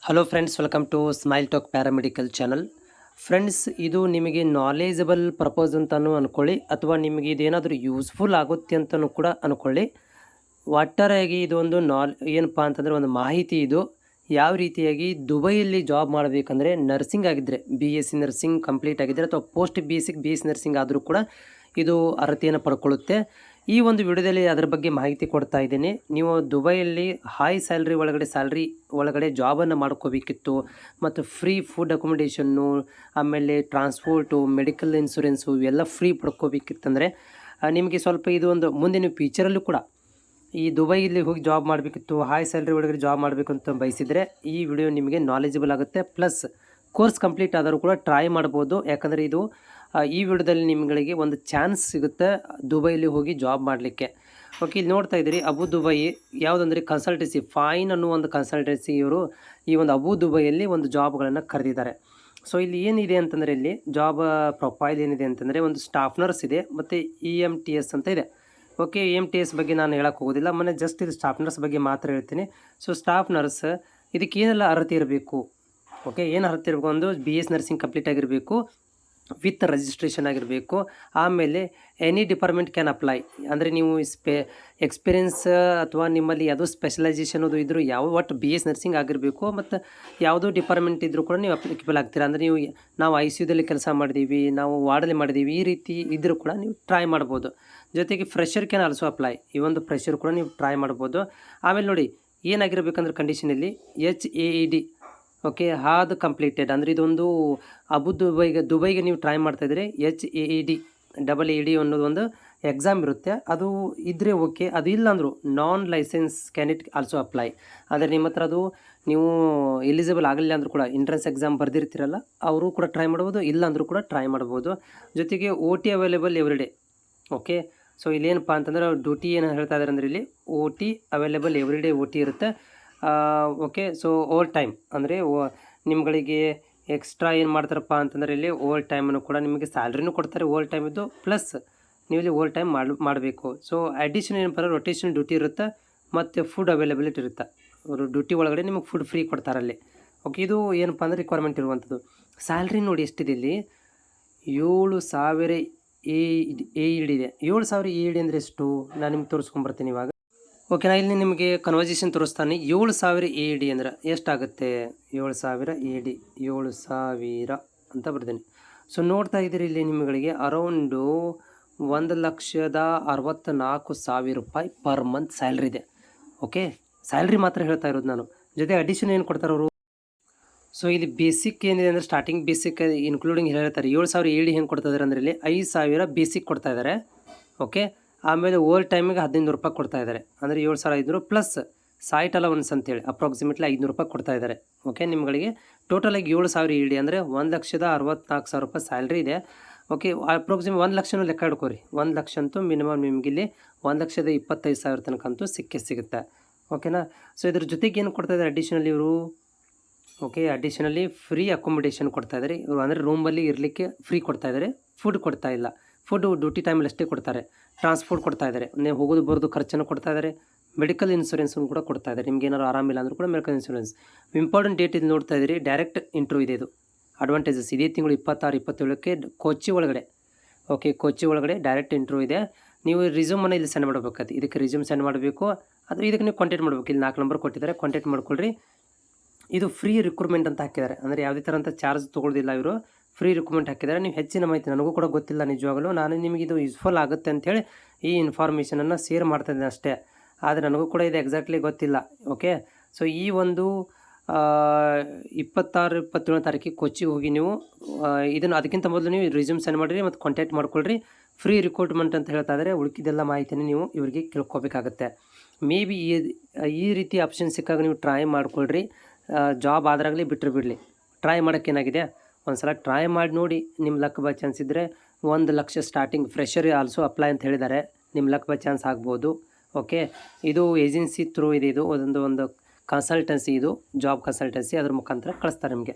Hello friends, welcome to smile talk paramedical channel. Friends, ಇದು ನಿಮಗೆ knowledgeable purpose ಅಂತಲೂ ಅಂದ್ಕೊಳ್ಳಿ, ಅಥವಾ ನಿಮಗೆ ಇದೇನಾದರೂ ಯೂಸ್ಫುಲ್ ಆಗುತ್ತೆ ಅಂತಲೂ ಕೂಡ ಅಂದ್ಕೊಳ್ಳಿ. ಒಟ್ಟಾರೆಯಾಗಿ ಇದೊಂದು ಏನಪ್ಪ ಅಂತಂದರೆ ಒಂದು ಮಾಹಿತಿ. ಇದು ಯಾವ ರೀತಿಯಾಗಿ ದುಬೈಯಲ್ಲಿ ಜಾಬ್ ಮಾಡಬೇಕಂದ್ರೆ ನರ್ಸಿಂಗ್ ಆಗಿದ್ದರೆ, BSc ನರ್ಸಿಂಗ್ ಕಂಪ್ಲೀಟ್ ಆಗಿದ್ದರೆ ಅಥವಾ ಪೋಸ್ಟ್ BSc ನರ್ಸಿಂಗ್ ಆದರೂ ಕೂಡ ಇದು ಅರ್ಹತೆಯನ್ನು ಪಡ್ಕೊಳ್ಳುತ್ತೆ. ಈ ಒಂದು ವಿಡಿಯೋದಲ್ಲಿ ಅದರ ಬಗ್ಗೆ ಮಾಹಿತಿ ಕೊಡ್ತಾ ಇದ್ದೀನಿ. ನೀವು ದುಬೈಯಲ್ಲಿ ಹೈ ಸ್ಯಾಲ್ರಿ ಒಳಗಡೆ ಜಾಬನ್ನು ಮಾಡ್ಕೋಬೇಕಿತ್ತು, ಮತ್ತು ಫ್ರೀ ಫುಡ್ ಅಕೊಮಡೇಷನ್ನು, ಆಮೇಲೆ ಟ್ರಾನ್ಸ್ಪೋರ್ಟು, ಮೆಡಿಕಲ್ ಇನ್ಶೂರೆನ್ಸು ಇವೆಲ್ಲ ಫ್ರೀ ಪಡ್ಕೋಬೇಕಿತ್ತಂದರೆ ನಿಮಗೆ ಸ್ವಲ್ಪ ಇದು ಒಂದು ಮುಂದಿನ ಫ್ಯೂಚರಲ್ಲೂ ಕೂಡ ಈ ದುಬೈಯಲ್ಲಿ ಹೋಗಿ ಜಾಬ್ ಮಾಡಬೇಕಿತ್ತು, ಹೈ ಸ್ಯಾಲ್ರಿ ಒಳಗಡೆ ಜಾಬ್ ಮಾಡಬೇಕು ಅಂತ ಬಯಸಿದರೆ ಈ ವಿಡಿಯೋ ನಿಮಗೆ ನಾಲೆಜಬಲ್ ಆಗುತ್ತೆ. ಪ್ಲಸ್ ಕೋರ್ಸ್ ಕಂಪ್ಲೀಟ್ ಆದರೂ ಕೂಡ ಟ್ರೈ ಮಾಡ್ಬೋದು. ಯಾಕಂದರೆ ಇದು ಈ ವಿಡಿಯೋದಲ್ಲಿ ನಿಮಗೆ ಒಂದು ಚಾನ್ಸ್ ಸಿಗುತ್ತೆ ದುಬೈಯಲ್ಲಿ ಹೋಗಿ ಜಾಬ್ ಮಾಡಲಿಕ್ಕೆ. ಓಕೆ, ಇಲ್ಲಿ ನೋಡ್ತಾ ಇದ್ದೀರಿ ಅಬು ದುಬೈ ಯಾವುದಂದರೆ ಕನ್ಸಲ್ಟೆನ್ಸಿ ಫೈನ್ ಅನ್ನೋ ಒಂದು ಕನ್ಸಲ್ಟೆನ್ಸಿ ಇವರು ಈ ಒಂದು ಅಬು ದುಬೈಯಲ್ಲಿ ಒಂದು ಜಾಬ್ಗಳನ್ನು ಕರೆದಿದ್ದಾರೆ. ಸೊ ಇಲ್ಲಿ ಏನಿದೆ ಅಂತಂದರೆ ಇಲ್ಲಿ ಜಾಬ್ ಪ್ರೊಫೈಲ್ ಏನಿದೆ ಅಂತಂದರೆ ಒಂದು ಸ್ಟಾಫ್ ನರ್ಸ್ ಇದೆ ಮತ್ತು EMTS ಅಂತ ಇದೆ. ಓಕೆ, EMTS ಬಗ್ಗೆ ನಾನು ಹೇಳಕ್ಕೆ ಹೋಗೋದಿಲ್ಲ, ಮೊನ್ನೆ ಜಸ್ಟ್ ಇದು ಸ್ಟಾಫ್ ನರ್ಸ್ ಬಗ್ಗೆ ಮಾತ್ರ ಹೇಳ್ತೀನಿ. ಸೊ ಸ್ಟಾಫ್ ನರ್ಸ್ ಇದಕ್ಕೆ ಏನೆಲ್ಲ ಅರ್ಹತೆ ಇರಬೇಕು? ಓಕೆ, ಏನು ಅರ್ಹತೆ ಇರಬೇಕು? ಒಂದು BS ನರ್ಸಿಂಗ್ ಕಂಪ್ಲೀಟ್ ಆಗಿರಬೇಕು, ವಿತ್ ರಿಜಿಸ್ಟ್ರೇಷನ್ ಆಗಿರಬೇಕು. ಆಮೇಲೆ ಎನಿ ಡಿಪಾರ್ಟ್ಮೆಂಟ್ ಕ್ಯಾನ್ ಅಪ್ಲೈ, ಅಂದರೆ ನೀವು ಎಕ್ಸ್ಪೀರಿಯೆನ್ಸ್ ಅಥವಾ ನಿಮ್ಮಲ್ಲಿ ಯಾವುದೋ ಸ್ಪೆಷಲೈಸೇಷನ್ ಅದು ಇದ್ದರೂ ಒಟ್ಟು BS ನರ್ಸಿಂಗ್ ಆಗಿರಬೇಕು. ಮತ್ತು ಯಾವುದೋ ಡಿಪಾರ್ಟ್ಮೆಂಟ್ ಇದ್ದರೂ ಕೂಡ ನೀವು ಅಪ್ಲಿಕೇಬಲ್ ಆಗ್ತೀರಾ. ಅಂದರೆ ನಾವು ICUದಲ್ಲಿ ಕೆಲಸ ಮಾಡಿದ್ದೀವಿ, ನಾವು ವಾರ್ಡಲ್ಲಿ ಮಾಡಿದ್ದೀವಿ, ಈ ರೀತಿ ಇದ್ದರೂ ಕೂಡ ನೀವು ಟ್ರೈ ಮಾಡ್ಬೋದು. ಜೊತೆಗೆ ಫ್ರೆಷರ್ ಕ್ಯಾನ್ ಆಲ್ಸೋ ಅಪ್ಲೈ, ಈ ಒಂದು ಫ್ರೆಷರ್ ಕೂಡ ನೀವು ಟ್ರೈ ಮಾಡ್ಬೋದು. ಆಮೇಲೆ ನೋಡಿ ಏನಾಗಿರಬೇಕಂದ್ರೆ ಕಂಡೀಷನಲ್ಲಿ HAED ಓಕೆ ಅದು ಕಂಪ್ಲೀಟೆಡ್, ಅಂದರೆ ಇದೊಂದು ದುಬೈಗೆ ನೀವು ಟ್ರೈ ಮಾಡ್ತಾಯಿದ್ರೆ HAED ಅನ್ನೋದು ಒಂದು ಎಕ್ಸಾಮ್ ಇರುತ್ತೆ. ಅದು ಇದ್ದರೆ ಓಕೆ, ಅದು ಇಲ್ಲ ಅಂದರು ನಾನ್ ಲೈಸೆನ್ಸ್ ಕ್ಯಾಂಡಿಡೇಟ್ ಆಲ್ಸೋ ಅಪ್ಲೈ. ಆದರೆ ನಿಮ್ಮ ಹತ್ರ ಅದು ನೀವು ಎಲಿಜಿಬಲ್ ಆಗಲಿಲ್ಲ ಅಂದರೂ ಕೂಡ ಎಂಟ್ರೆನ್ಸ್ ಎಕ್ಸಾಮ್ ಬರೆದಿರ್ತೀರಲ್ಲ, ಅವರು ಕೂಡ ಟ್ರೈ ಮಾಡ್ಬೋದು, ಇಲ್ಲ ಅಂದರೂ ಕೂಡ ಟ್ರೈ ಮಾಡ್ಬೋದು. ಜೊತೆಗೆ OT available everyday. Okay, so ಇಲ್ಲೇನಪ್ಪ ಅಂತಂದರೆ ಡ್ಯೂಟಿ ಏನು ಹೇಳ್ತಾ ಇದ್ದಾರೆ ಅಂದರೆ ಇಲ್ಲಿ OT ಅವೈಲೇಬಲ್ ಎವ್ರಿಡೇ OT ಇರುತ್ತೆ. ಓಕೆ, ಸೊ ಓವರ್ ಟೈಮ್ ಅಂದರೆ ನಿಮ್ಗಳಿಗೆ ಎಕ್ಸ್ಟ್ರಾ ಏನು ಮಾಡ್ತಾರಪ್ಪ ಅಂತಂದರೆ ಇಲ್ಲಿ ಓವರ್ ಟೈಮನ್ನು ಕೂಡ ನಿಮಗೆ ಸ್ಯಾಲ್ರಿನೂ ಕೊಡ್ತಾರೆ ಓವರ್ ಟೈಮಿದ್ದು, ಪ್ಲಸ್ ನೀವು ಇಲ್ಲಿ ಓವರ್ ಟೈಮ್ ಮಾಡಬೇಕು. ಸೊ ಅಡಿಷನ್ ಏನಪ್ಪ ಅಂದರೆ ರೊಟೇಷನ್ ಡ್ಯೂಟಿ ಇರುತ್ತೆ ಮತ್ತು ಫುಡ್ ಅವೈಲೇಬಿಲಿಟಿ ಇರುತ್ತೆ. ಅವರು ಡ್ಯೂಟಿ ಒಳಗಡೆ ನಿಮಗೆ ಫುಡ್ ಫ್ರೀ ಕೊಡ್ತಾರಲ್ಲಿ. ಓಕೆ, ಇದು ಏನಪ್ಪ ಅಂದರೆ ರಿಕ್ವೈರ್ಮೆಂಟ್ ಇರುವಂಥದ್ದು. ಸ್ಯಾಲ್ರಿ ನೋಡಿ ಎಷ್ಟಿದೆ ಇಲ್ಲಿ, 7,000 AED ಇದೆ. 7,000 AED ಅಂದರೆ ಎಷ್ಟು? ನಾನು ನಿಮ್ಗೆ ತೋರಿಸ್ಕೊಂಬರ್ತೀನಿ ಇವಾಗ. ಓಕೆ, ನಾನು ಇಲ್ಲಿ ನಿಮಗೆ ಕನ್ವರ್ಜೇಷನ್ ತೋರಿಸ್ತಾನೆ. 7,000 AED ಅಂದ್ರೆ ಎಷ್ಟಾಗುತ್ತೆ? 7,000 AED 7,000 ಅಂತ ಬರ್ತೀನಿ. ಸೊ ನೋಡ್ತಾ ಇದ್ದೀರಿ ಇಲ್ಲಿ ನಿಮಗೆ ಅರೌಂಡು 1,64,000 ರೂಪಾಯಿ ಪರ್ ಮಂತ್ ಸ್ಯಾಲ್ರಿ ಇದೆ. ಓಕೆ, ಸ್ಯಾಲ್ರಿ ಮಾತ್ರ ಹೇಳ್ತಾ ಇರೋದು ನಾನು. ಜೊತೆ ಅಡಿಷನ್ ಏನು ಕೊಡ್ತಾರೆ ಅವರು? ಸೊ ಇಲ್ಲಿ ಬೇಸಿಕ್ ಏನಿದೆ ಅಂದರೆ ಸ್ಟಾರ್ಟಿಂಗ್ ಬೇಸಿಕ್ ಇನ್ಕ್ಲೂಡಿಂಗ್ ಹೇಳ್ತಾರೆ. 7,000 AED ಹೆಂಗೆ ಕೊಡ್ತಾ ಇದ್ದಾರೆ ಅಂದರೆ ಇಲ್ಲಿ 5,000 ಬೇಸಿಕ್ ಕೊಡ್ತಾ ಇದ್ದಾರೆ. ಓಕೆ, ಆಮೇಲೆ ಓವರ್ ಟೈಮಿಗೆ 1,500 ರೂಪಾಯಿ ಕೊಡ್ತಾ ಇದ್ದಾರೆ. ಅಂದರೆ 7,500 ಪ್ಲಸ್ ಸೈಟ್ ಅಲವನ್ಸ್ ಅಂತೇಳಿ ಅಪ್ರಾಕ್ಸಿಮೇಟ್ಲಿ 500 ರೂಪಾಯಿ ಕೊಡ್ತಾ ಇದ್ದಾರೆ. ಓಕೆ, ನಿಮ್ಗಳಿಗೆ ಟೋಟಲಾಗಿ 7,000 AED ಅಂದರೆ 1,64,000 ರೂಪಾಯಿ ಸ್ಯಾಲ್ರಿ ಇದೆ. ಓಕೆ, ಅಪ್ರಾಕ್ಸಿಮೇಟ್ 1 ಲಕ್ಷನೂ ಲೆಕ್ಕ ಹಿಡ್ಕೋರಿ. 1 ಲಕ್ಷ ಅಂತೂ ಮಿನಿಮಮ್ ನಿಮಗಿಲ್ಲಿ 1,25,000 ತನಕ ಅಂತೂ ಸಿಗುತ್ತೆ. ಓಕೆನಾ? ಸೊ ಇದ್ರ ಜೊತೆಗೆ ಏನು ಕೊಡ್ತಾ ಇದ್ದಾರೆ ಅಡಿಷನಲಿ ಇವರು? ಓಕೆ, ಅಡಿಷನಲಿ ಫ್ರೀ ಅಕೊಮಡೇಷನ್ ಕೊಡ್ತಾ ಇದ್ದಾರೆ ಇವರು, ಅಂದರೆ ರೂಮಲ್ಲಿ ಇರಲಿಕ್ಕೆ ಫ್ರೀ ಕೊಡ್ತಾ ಇದ್ದಾರೆ. ಫುಡ್ ಕೊಡ್ತಾ ಇಲ್ಲ, ಫುಡ್ ಡ್ಯೂಟಿ ಟೈಮಲ್ಲಿ ಅಷ್ಟೇ ಕೊಡ್ತಾರೆ. ಟ್ರಾನ್ಸ್ಪೋರ್ಟ್ ಕೊಡ್ತಾ ಇದ್ದಾರೆ, ನೀವು ಹೋಗೋದು ಬರೋದು ಖರ್ಚನ್ನು ಕೊಡ್ತಾ ಇದ್ದಾರೆ. ಮೆಡಿಕಲ್ ಇನ್ಶೂರೆನ್ಸನ್ನು ಕೂಡ ಕೊಡ್ತಾ ಇದ್ದಾರೆ. ನಿಮ್ಗೆ ಏನಾದ್ರು ಆರಾಮಿಲ್ಲ ಅಂದರೂ ಕೂಡ ಮೆಡಿಕಲ್ ಇನ್ಶೂರೆನ್ಸ್. ಇಂಪಾರ್ಟೆಂಟ್ ಡೇಟ್ ಇದು ನೋಡ್ತಾ ಇದ್ದೀರಿ, ಡೈರೆಕ್ಟ್ ಇಂಟರ್ವ್ಯೂ ಇದೆ. ಇದು ಅಡ್ವಾಂಟೇಜಸ್ ಇದೇ ತಿಂಗಳು 26-27ಕ್ಕೆ ಕೊಚ್ಚಿ ಒಳಗಡೆ. ಓಕೆ, ಕೊಚ್ಚಿ ಒಳಗಡೆ ಡೈರೆಕ್ಟ್ ಇಂಟರ್ವ್ಯೂ ಇದೆ. ನೀವು ರಿಸ್ಯೂಮನ್ನು ಇಲ್ಲಿ ಸೆಂಡ್ ಮಾಡಬೇಕಾಗುತ್ತೆ. ಇದಕ್ಕೆ ರಿಸ್ಯೂಮ್ ಸೆಂಡ್ ಮಾಡಬೇಕು, ಆದರೆ ಇದಕ್ಕೆ ನೀವು ಕಾಂಟ್ಯಾಕ್ಟ್ ಮಾಡಬೇಕು. ಇಲ್ಲಿ 4 ನಂಬರ್ ಕೊಟ್ಟಿದ್ದಾರೆ, ಕಾಂಟ್ಯಾಕ್ಟ್ ಮಾಡ್ಕೊಳ್ರಿ. ಇದು ಫ್ರೀ ರಿಕ್ರೂಟ್ಮೆಂಟ್ ಅಂತ ಹಾಕಿದ್ದಾರೆ, ಅಂದರೆ ಯಾವುದೇ ಥರ ಅಂತ ಚಾರ್ಜ್ ತೊಗೊಳ್ಳೋದಿಲ್ಲ. ಇವರು ಫ್ರೀ ರಿಕ್ರೂಟ್ಮೆಂಟ್ ಹಾಕಿದ್ದಾರೆ. ನೀವು ಹೆಚ್ಚಿನ ಮಾಹಿತಿ ನನಗೂ ಕೂಡ ಗೊತ್ತಿಲ್ಲ ನಿಜವಾಗಲೂ. ನಾನು ನಿಮಗೆ ಇದು ಯೂಸ್ಫುಲ್ ಆಗುತ್ತೆ ಅಂಥೇಳಿ ಈ ಇನ್ಫಾರ್ಮೇಷನನ್ನು ಶೇರ್ ಮಾಡ್ತಾಯಿದ್ದೀನಿ ಅಷ್ಟೇ, ಆದರೆ ನನಗೂ ಕೂಡ ಇದು ಎಕ್ಸಾಕ್ಟ್ಲಿ ಗೊತ್ತಿಲ್ಲ. ಓಕೆ, ಸೊ ಈ ಒಂದು 26-27 ತಾರೀಕಿಗೆ ಕೊಚ್ಚಿಗೆ ಹೋಗಿ ನೀವು ಇದನ್ನು ಅದಕ್ಕಿಂತ ಮೊದಲು ನೀವು ರಿಸ್ಯೂಮ್ ಸೆಂಡ್ ಮಾಡಿರಿ ಮತ್ತು ಕಾಂಟ್ಯಾಕ್ಟ್ ಮಾಡ್ಕೊಳ್ರಿ. ಫ್ರೀ ರಿಕ್ರೂಟ್ಮೆಂಟ್ ಅಂತ ಹೇಳ್ತಾ ಇದ್ದಾರೆ. ಉಳಿಕಿದೆಲ್ಲ ಮಾಹಿತಿನ ನೀವು ಇವರಿಗೆ ಕೇಳ್ಕೊಬೇಕಾಗತ್ತೆ. ಮೇ ಬಿ ಈ ರೀತಿ ಆಪ್ಷನ್ ಸಿಕ್ಕಾಗ ನೀವು ಟ್ರೈ ಮಾಡ್ಕೊಳ್ರಿ. ಜಾಬ್ ಆದ್ರಾಗಲಿ ಬಿಟ್ಟರೆ ಬಿಡಲಿ, ಟ್ರೈ ಮಾಡೋಕ್ಕೇನಾಗಿದೆ, ಒಂದು ಸಲ ಟ್ರೈ ಮಾಡಿ ನೋಡಿ. ನಿಮ್ಮ ಲಕ್ ಬೈ ಚಾನ್ಸ್ ಇದ್ದರೆ 1 lakh starting fresher also apply ಅಂತ ಹೇಳಿದ್ದಾರೆ. ನಿಮ್ಮ ಲಕ್ ಬೈ ಚಾನ್ಸ್ ಆಗ್ಬೋದು. ಓಕೆ, ಇದು ಏಜೆನ್ಸಿ ಥ್ರೂ ಇದೆ. ಇದು ಒಂದು ಕನ್ಸಲ್ಟೆನ್ಸಿ, ಇದು ಜಾಬ್ ಕನ್ಸಲ್ಟೆನ್ಸಿ, ಅದ್ರ ಮುಖಾಂತರ ಕಳಿಸ್ತಾರೆ ನಿಮಗೆ.